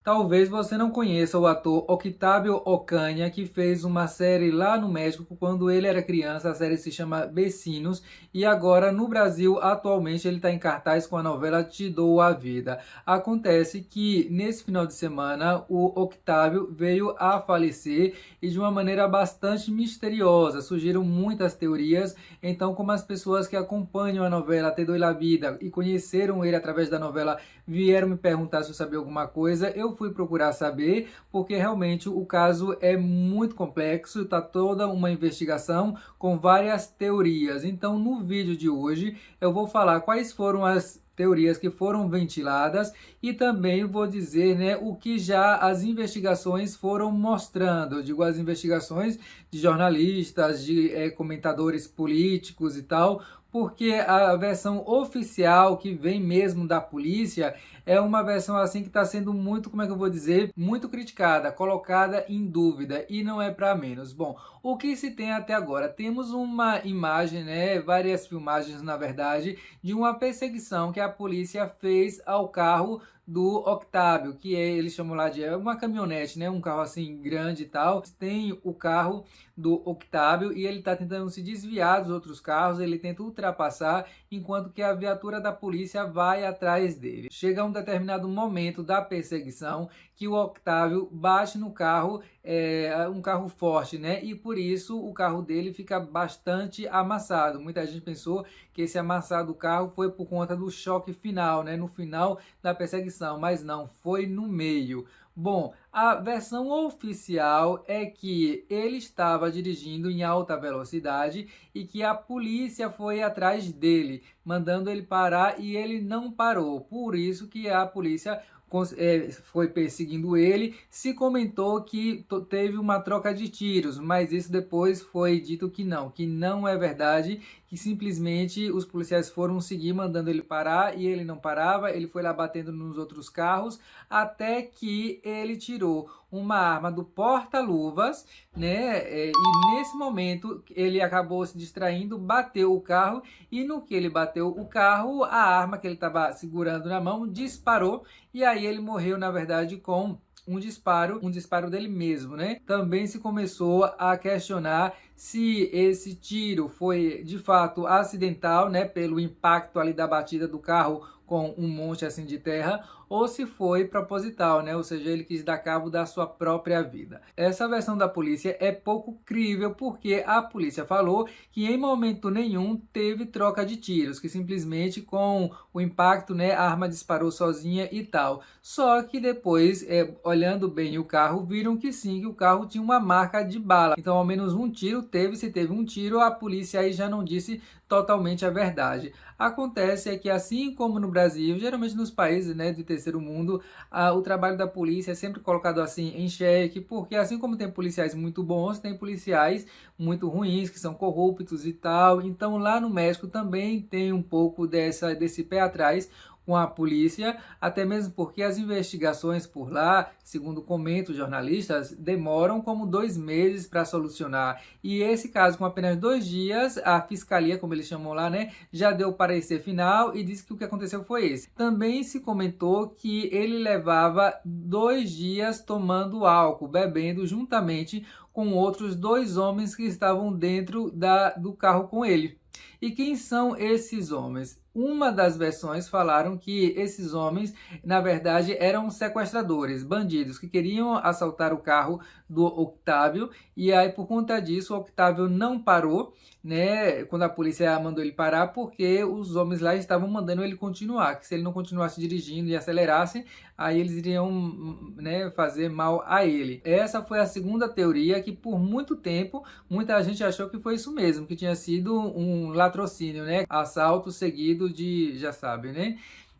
Talvez você não conheça o ator Octávio Ocaña, que fez uma série lá no México quando ele era criança. A série se chama Vecinos. E agora no Brasil, atualmente, ele está em cartaz com a novela Te Dou a Vida. Acontece que nesse final de semana o Octávio veio a falecer e de uma maneira bastante misteriosa. Surgiram muitas teorias. Então, como as pessoas que acompanham a novela Te Dou a Vida e conheceram ele através da novela vieram me perguntar se eu sabia alguma coisa, eu fui procurar saber, porque realmente o caso é muito complexo, está toda uma investigação com várias teorias. Então, no vídeo de hoje, eu vou falar quais foram as teorias que foram ventiladas e também vou dizer, né, o que já as investigações foram mostrando. Eu digo as investigações de jornalistas, de comentadores políticos e tal, porque a versão oficial que vem mesmo da polícia é uma versão assim que está sendo muito, como é que eu vou dizer, muito criticada, colocada em dúvida, e não é para menos. Bom, o que se tem até agora? Temos uma imagem, né, várias filmagens na verdade, de uma perseguição que a polícia fez ao carro do Octávio, que eles chamam lá de uma caminhonete, né, um carro assim grande e tal. Tem o carro do Octávio e ele está tentando se desviar dos outros carros, ele tenta ultrapassar, enquanto que a viatura da polícia vai atrás dele. Chega um determinado momento da perseguição que o Octávio bate no carro, um carro forte, né? E por isso o carro dele fica bastante amassado. Muita gente pensou que esse amassado do carro foi por conta do choque final, né? No final da perseguição, mas não, foi no meio. Bom, a versão oficial é que ele estava dirigindo em alta velocidade e que a polícia foi atrás dele, mandando ele parar e ele não parou. Por isso que a polícia foi perseguindo ele. Se comentou que teve uma troca de tiros, mas isso depois foi dito que não é verdade, que simplesmente os policiais foram seguir mandando ele parar e ele não parava, ele foi lá batendo nos outros carros, até que ele tirou uma arma do porta-luvas, né? E nesse momento ele acabou se distraindo, bateu o carro e no que ele bateu o carro, a arma que ele estava segurando na mão disparou e aí ele morreu, na verdade, com um disparo dele mesmo, né? Também se começou a questionar se esse tiro foi de fato acidental, né, pelo impacto ali da batida do carro com um monte assim de terra, ou se foi proposital, né? Ou seja, ele quis dar cabo da sua própria vida. Essa versão da polícia é pouco crível porque a polícia falou que em momento nenhum teve troca de tiros, que simplesmente com o impacto, né, a arma disparou sozinha e tal. Só que depois, olhando bem o carro, viram que sim, que o carro tinha uma marca de bala. Então, ao menos um tiro teve. Se teve um tiro, a polícia aí já não disse totalmente a verdade. Acontece é que assim como no Brasil, geralmente nos países, né, de terceiro mundo, o trabalho da polícia é sempre colocado assim em xeque, porque assim como tem policiais muito bons, tem policiais muito ruins, que são corruptos e tal. Então lá no México também tem um pouco desse pé atrás com a polícia, até mesmo porque as investigações por lá, segundo comentam jornalistas, demoram como 2 meses para solucionar. E esse caso, com apenas 2 dias, a fiscalia, como eles chamam lá, né, já deu o parecer final e disse que o que aconteceu foi esse. Também se comentou que ele levava 2 dias tomando álcool, bebendo juntamente com outros 2 homens que estavam dentro do carro com ele. E quem são esses homens? Uma das versões falaram que esses homens, na verdade, eram sequestradores, bandidos, que queriam assaltar o carro do Octávio, e aí por conta disso o Octávio não parou, né, quando a polícia mandou ele parar, porque os homens lá estavam mandando ele continuar, que se ele não continuasse dirigindo e acelerasse, aí eles iriam, né, fazer mal a ele. Essa foi a segunda teoria, que por muito tempo muita gente achou que foi isso mesmo, que tinha sido um latrocínio, né, assalto seguido de, já sabe, né?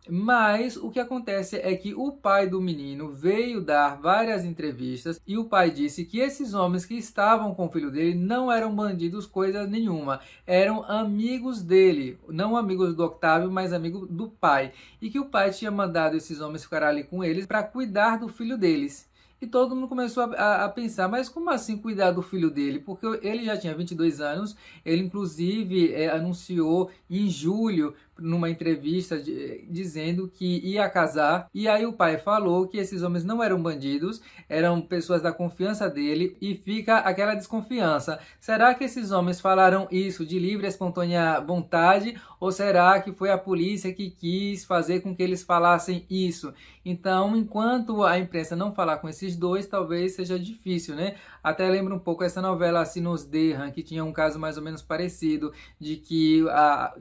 Mas o que acontece é que o pai do menino veio dar várias entrevistas e o pai disse que esses homens que estavam com o filho dele não eram bandidos coisa nenhuma, eram amigos dele, não amigos do Octávio, mas amigos do pai, e que o pai tinha mandado esses homens ficar ali com eles para cuidar do filho deles. E todo mundo começou a pensar, mas como assim cuidar do filho dele? Porque ele já tinha 22 anos, ele inclusive anunciou em julho numa entrevista dizendo que ia casar, e aí o pai falou que esses homens não eram bandidos, eram pessoas da confiança dele, e fica aquela desconfiança. Será que esses homens falaram isso de livre e espontânea vontade, ou será que foi a polícia que quis fazer com que eles falassem isso? Então, enquanto a imprensa não falar com esses dois, talvez seja difícil, né? Até lembra um pouco essa novela Assim Nos Derram, que tinha um caso mais ou menos parecido, de que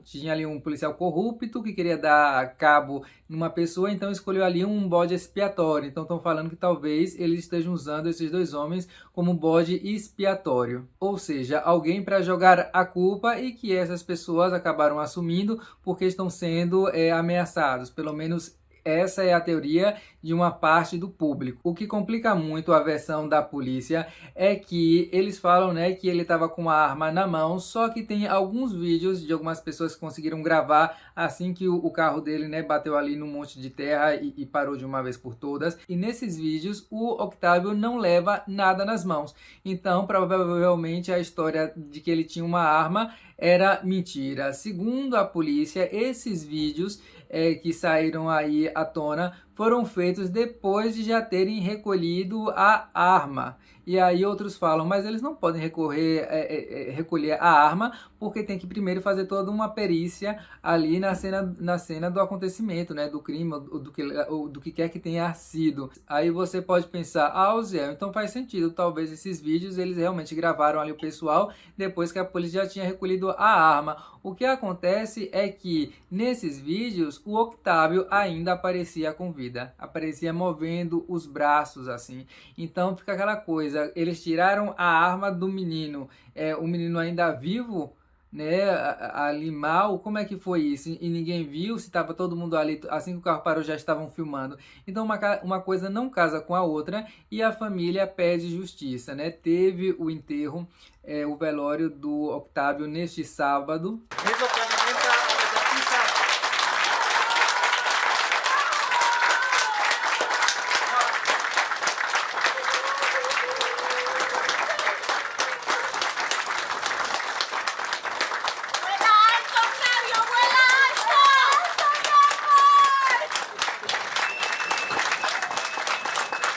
tinha ali um policial corrupto que queria dar cabo numa pessoa, então escolheu ali um bode expiatório. Então estão falando que talvez eles estejam usando esses dois homens como bode expiatório, ou seja, alguém para jogar a culpa, e que essas pessoas acabaram assumindo porque estão sendo ameaçados. Pelo menos essa é a teoria de uma parte do público. O que complica muito a versão da polícia é que eles falam, né, que ele estava com a arma na mão, só que tem alguns vídeos de algumas pessoas que conseguiram gravar assim que o carro dele, né, bateu ali num monte de terra e parou de uma vez por todas. E nesses vídeos o Octávio não leva nada nas mãos. Então provavelmente a história de que ele tinha uma arma era mentira. Segundo a polícia, esses vídeos que saíram aí à tona foram feitos depois de já terem recolhido a arma. E aí outros falam, mas eles não podem recolher a arma, porque tem que primeiro fazer toda uma perícia ali na cena do acontecimento, né, do crime, ou do que quer que tenha sido. Aí você pode pensar, Zé, então faz sentido, talvez esses vídeos eles realmente gravaram ali o pessoal depois que a polícia já tinha recolhido a arma. O que acontece é que nesses vídeos o Octávio ainda aparecia com vida, aparecia movendo os braços assim. Então fica aquela coisa, eles tiraram a arma do menino, o menino ainda vivo, né, ali mal, como é que foi isso? E ninguém viu, se estava todo mundo ali, assim que o carro parou já estavam filmando. Então uma coisa não casa com a outra, e a família pede justiça, né? Teve o enterro, o velório do Octávio neste sábado.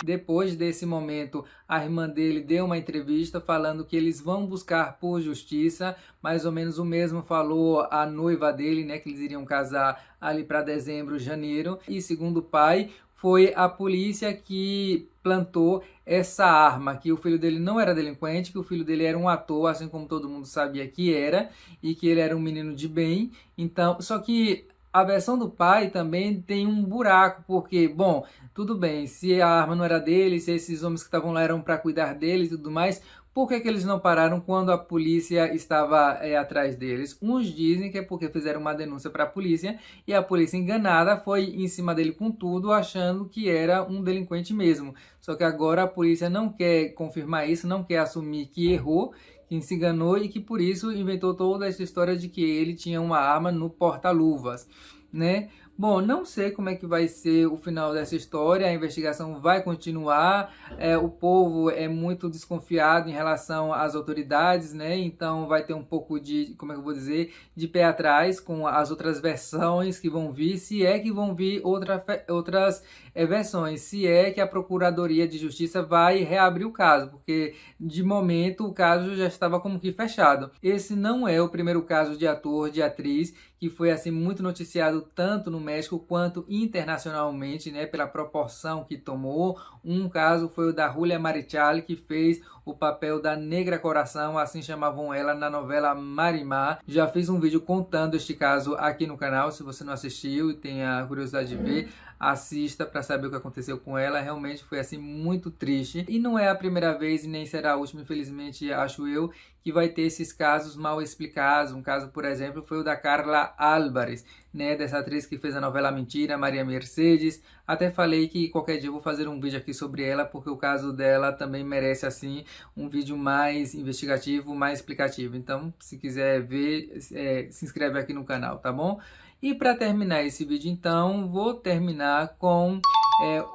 Depois desse momento, a irmã dele deu uma entrevista falando que eles vão buscar por justiça. Mais ou menos o mesmo falou a noiva dele, né, que eles iriam casar ali para dezembro, janeiro. E segundo o pai, foi a polícia que plantou essa arma, que o filho dele não era delinquente, que o filho dele era um ator, assim como todo mundo sabia que era, e que ele era um menino de bem. Então, só que a versão do pai também tem um buraco, porque, bom, tudo bem, se a arma não era dele, se esses homens que estavam lá eram para cuidar deles e tudo mais, por que eles não pararam quando a polícia estava atrás deles? Uns dizem que é porque fizeram uma denúncia para a polícia, e a polícia enganada foi em cima dele com tudo, achando que era um delinquente mesmo. Só que agora a polícia não quer confirmar isso, não quer assumir que errou, que se enganou, e que por isso inventou toda essa história de que ele tinha uma arma no porta-luvas, né? Bom, não sei como é que vai ser o final dessa história, a investigação vai continuar, o povo é muito desconfiado em relação às autoridades, né? Então vai ter um pouco de, como é que eu vou dizer, de pé atrás com as outras versões que vão vir, se é que vão vir outras versões, se é que a Procuradoria de Justiça vai reabrir o caso, porque de momento o caso já estava como que fechado. Esse não é o primeiro caso de ator, de atriz, que foi assim muito noticiado tanto no México quanto internacionalmente, né, pela proporção que tomou. Um caso foi o da Julia Marichal, que fez o papel da Negra Coração, assim chamavam ela na novela Marimar. Já fiz um vídeo contando este caso aqui no canal, se você não assistiu e tem a curiosidade de ver, assista para saber o que aconteceu com ela. Realmente foi assim muito triste, e não é a primeira vez e nem será a última, infelizmente, acho eu, que vai ter esses casos mal explicados. Um caso, por exemplo, foi o da Carla Álvares, né, dessa atriz que fez a novela Mentira, Maria Mercedes. Até falei que qualquer dia eu vou fazer um vídeo aqui sobre ela, porque o caso dela também merece assim um vídeo mais investigativo, mais explicativo. Então, se quiser ver, se inscreve aqui no canal, tá bom? E para terminar esse vídeo, então, vou terminar com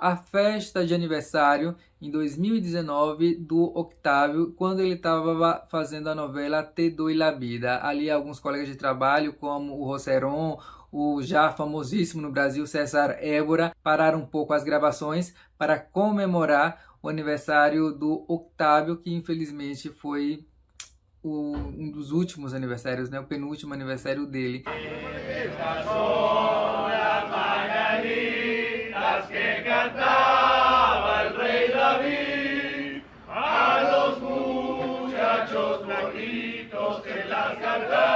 a festa de aniversário em 2019 do Octávio, quando ele estava fazendo a novela Te Doy la Vida. Ali alguns colegas de trabalho, como o Roseron, o já famosíssimo no Brasil César Évora, pararam um pouco as gravações para comemorar o aniversário do Octávio, que infelizmente foi um dos últimos aniversários, né? O penúltimo aniversário dele. A los muchachos blanquitos que las cantaban.